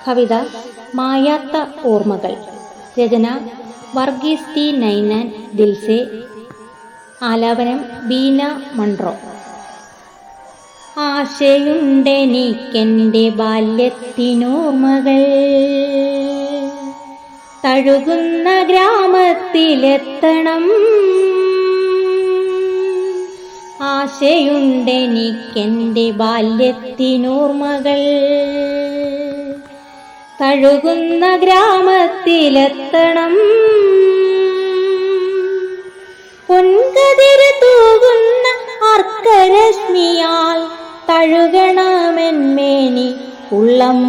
കവിത മായാത്ത ഓർമ്മകൾ. രചന വർഗീസ് ടി നൈനാൻ ദിൽസെ. ആലാപനം ബീന മൺട്രോ. ആശയുണ്ടെനിക്കെൻ്റെ ബാല്യത്തിനോർമ്മകൾ, തഴുകുന്ന ഗ്രാമത്തിലെത്തണം. ആശയുണ്ടെനിക്കെൻ്റെ ബാല്യത്തിനോർമ്മകൾ, തഴുകുന്ന ഗ്രാമത്തിലെത്തണം. പൊൻകതിര് തൂകുന്ന അർക്കരശ്മിയാൽ തഴുകണമെന്മേനി ഉള്ളം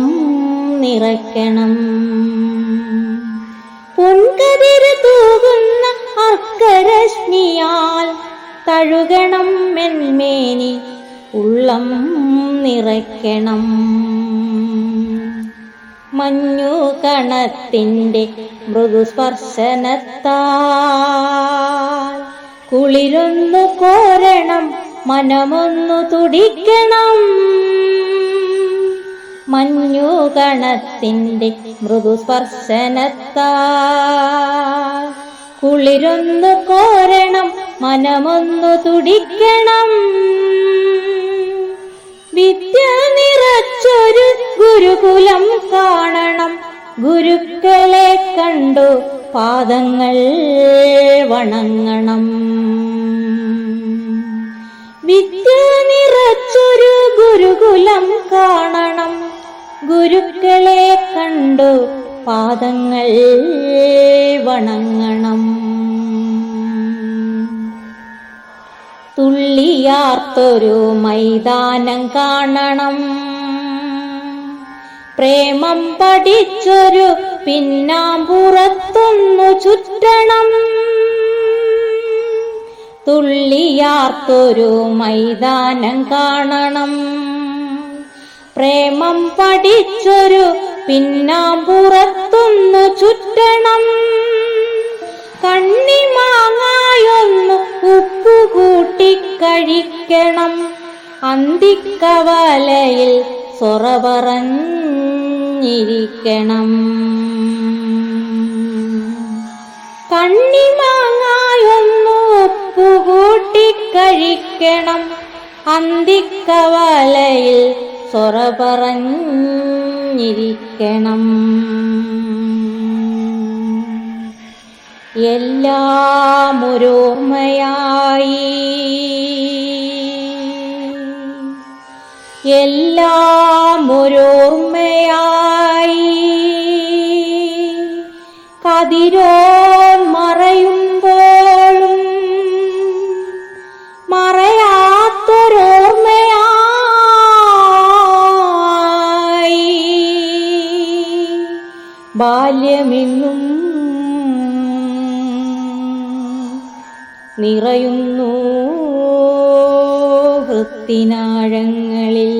നിറയ്ക്കണം. പൊൻകതിര് തൂകുന്ന അർക്കരശ്മിയാൽ തഴുകണം മെന്മേനി ഉള്ളം നിറയ്ക്കണം. മഞ്ഞുകണത്തിൻ്റെ മൃദുസ്പർശനത്താൽ കുളിരൊന്നു കോരണം, മനമൊന്നു തുടിക്കണം. മഞ്ഞുകണത്തിൻ്റെ മൃദുസ്പർശനത്താൽ കുളിരൊന്നു കോരണം, മനമൊന്നു തുടിക്കണം. വിദ്യ നിറച്ചൊരു ഗുരുകുലം കാണണം, ഗുരുക്കളെ കണ്ടു പാദങ്ങൾ വണങ്ങണം. വിദ്യ നിറച്ചൊരു ഗുരുകുലം കാണണം, ഗുരുക്കളെ കണ്ടു പാദങ്ങൾ വണങ്ങണം. തുള്ളിയാർത്തൊരു മൈതാനം കാണണം, പ്രേമം പഠിച്ചൊരു പിന്നാമ്പുറത്തൊന്നു ചുറ്റണം. തുള്ളിയാർത്തൊരു മൈതാനം കാണണം, പ്രേമം പഠിച്ചൊരു പിന്നാമ്പുറത്തൊന്നു ചുറ്റണം. കണ്ണിമാങ്ങായൊന്നു ഉപ്പുകൂട്ടിക്കഴിക്കണം, അന്തിക്കവലയിൽ സൊറ പറഞ്ഞിരിക്കണം. കണ്ണിമാങ്ങായൊന്നു ഉപ്പുകൂട്ടിക്കഴിക്കണം, അന്തിക്കവലയിൽ സൊറ പറഞ്ഞിരിക്കണം. എല്ലാം ഒരോർമ്മയായി, എല്ലാം ഒരോർമ്മയായി. കതിരോൻ മറയുമ്പോഴും മറയാത്തൊരോർമ്മയായി. ബാല്യമെന്നും നിറയുന്നു ഹൃത്തിനാഴങ്ങളിൽ.